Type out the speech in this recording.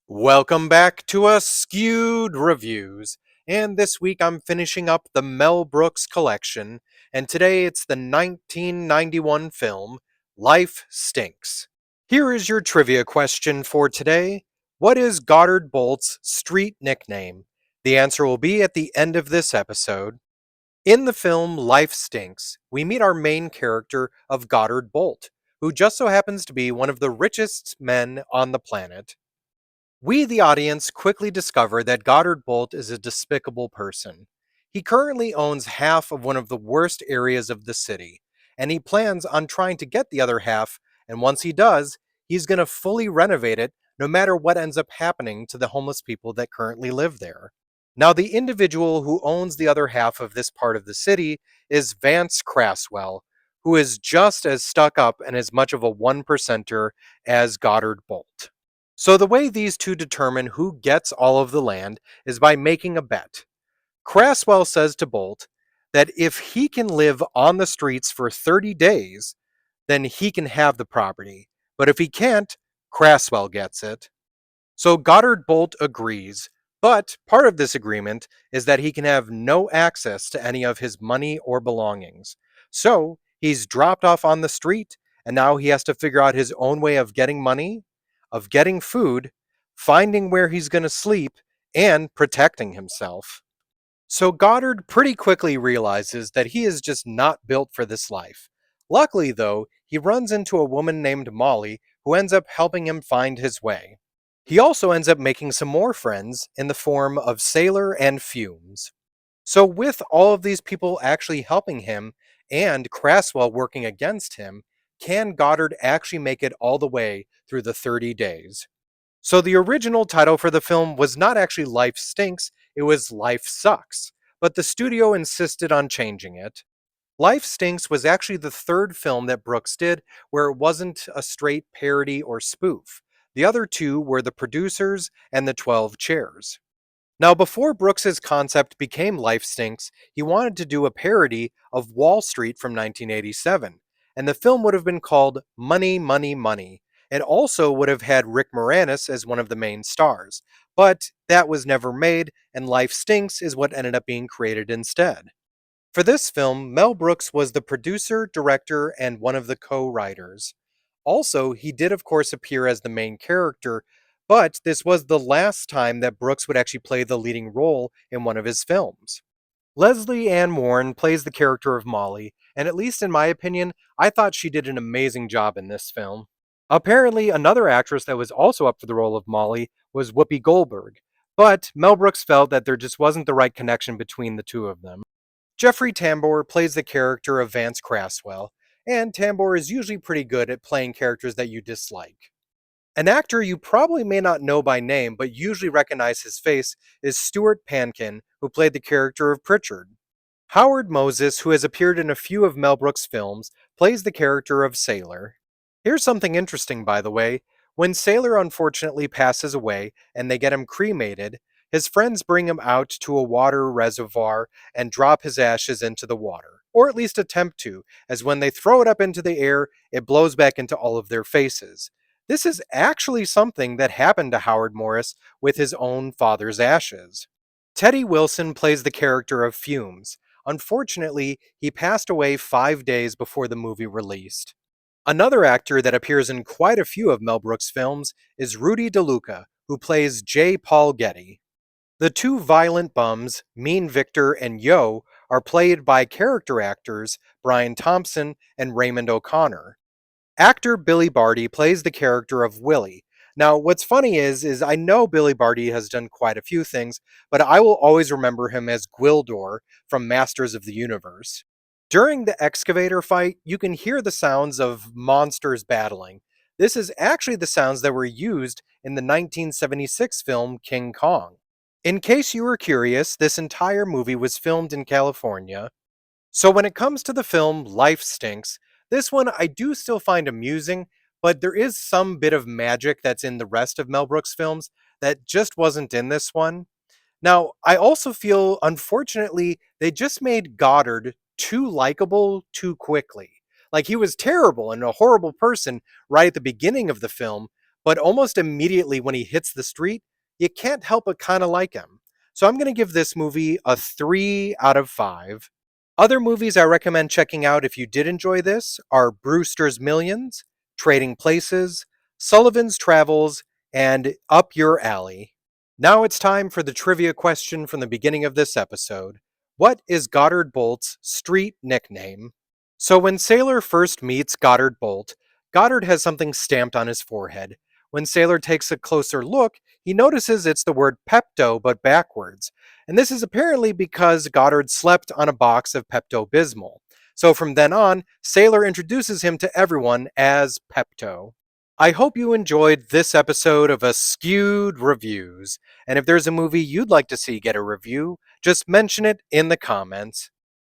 Welcome back to Askewed Reviews. And this week I'm finishing up the Mel Brooks collection, and today it's the 1991 film Life Stinks. Here is your trivia question for today. What is Goddard Bolt's street nickname? The answer will be at the end of this episode. In the film Life Stinks, we meet our main character of Goddard Bolt, who just so happens to be one of the richest men on the planet. We, the audience, quickly discover that Goddard Bolt is a despicable person. He currently owns half of one of the worst areas of the city, and he plans on trying to get the other half, and once he does, he's going to fully renovate it no matter what ends up happening to the homeless people that currently live there. Now, the individual who owns the other half of this part of the city is Vance Craswell, who is just as stuck up and as much of a one percenter as Goddard Bolt. So the way these two determine who gets all of the land is by making a bet. Craswell says to Bolt that if he can live on the streets for 30 days, then he can have the property. But if he can't, Craswell gets it. So Goddard Bolt agrees, but part of this agreement is that he can have no access to any of his money or belongings. So he's dropped off on the street, and now he has to figure out his own way of getting money, of getting food, finding where he's going to sleep, and protecting himself. So Goddard pretty quickly realizes that he is just not built for this life. Luckily, though, he runs into a woman named Molly who ends up helping him find his way. He also ends up making some more friends in the form of Sailor and Fumes. So, with all of these people actually helping him and Craswell working against him, can Goddard actually make it all the way through the 30 days? So, the original title for the film was not actually Life Stinks, it was Life Sucks, but the studio insisted on changing it. Life Stinks was actually the third film that Brooks did where it wasn't a straight parody or spoof. The other two were The Producers and The 12 Chairs. Now, before Brooks's concept became Life Stinks, he wanted to do a parody of Wall Street from 1987, and the film would have been called Money, Money, Money. It also would have had Rick Moranis as one of the main stars, but that was never made, and Life Stinks is what ended up being created instead. For this film, Mel Brooks was the producer, director, and one of the co-writers. Also, he did of course appear as the main character, but this was the last time that Brooks would actually play the leading role in one of his films. Leslie Ann Warren plays the character of Molly, and at least in my opinion, I thought she did an amazing job in this film. Apparently, another actress that was also up for the role of Molly was Whoopi Goldberg, but Mel Brooks felt that there just wasn't the right connection between the two of them. Jeffrey Tambor plays the character of Vance Craswell, and Tambor is usually pretty good at playing characters that you dislike. An actor you probably may not know by name, but usually recognize his face, is Stuart Pankin, who played the character of Pritchard. Howard Moses, who has appeared in a few of Mel Brooks' films, plays the character of Sailor. Here's something interesting, by the way. When Sailor unfortunately passes away and they get him cremated, his friends bring him out to a water reservoir and drop his ashes into the water, or at least attempt to, as when they throw it up into the air, it blows back into all of their faces. This is actually something that happened to Howard Morris with his own father's ashes. Teddy Wilson plays the character of Fumes. Unfortunately, he passed away 5 days before the movie released. Another actor that appears in quite a few of Mel Brooks' films is Rudy DeLuca, who plays J. Paul Getty. The two violent bums, Mean Victor and Yo, are played by character actors Brian Thompson and Raymond O'Connor. Actor Billy Barty plays the character of Willie. Now, what's funny is I know Billy Barty has done quite a few things, but I will always remember him as Gwildor from Masters of the Universe. During the excavator fight, you can hear the sounds of monsters battling. This is actually the sounds that were used in the 1976 film King Kong. In case you were curious, this entire movie was filmed in California. So when it comes to the film Life Stinks, this one I do still find amusing, but there is some bit of magic that's in the rest of Mel Brooks films that just wasn't in this one. Now, I also feel, unfortunately, they just made Goddard too likable too quickly. Like, he was terrible and a horrible person right at the beginning of the film, but almost immediately when he hits the street, you can't help but kind of like him. So I'm going to give this movie a 3 out of 5. Other movies I recommend checking out if you did enjoy this are Brewster's Millions, Trading Places, Sullivan's Travels, and Up Your Alley. Now it's time for the trivia question from the beginning of this episode. What is Goddard Bolt's street nickname? So when Sailor first meets Goddard Bolt, Goddard has something stamped on his forehead. When Sailor takes a closer look, he notices it's the word Pepto but backwards. And this is apparently because Goddard slept on a box of Pepto Bismol. So from then on, Sailor introduces him to everyone as Pepto. I hope you enjoyed this episode of Askewed Reviews. And if there's a movie you'd like to see get a review, just mention it in the comments.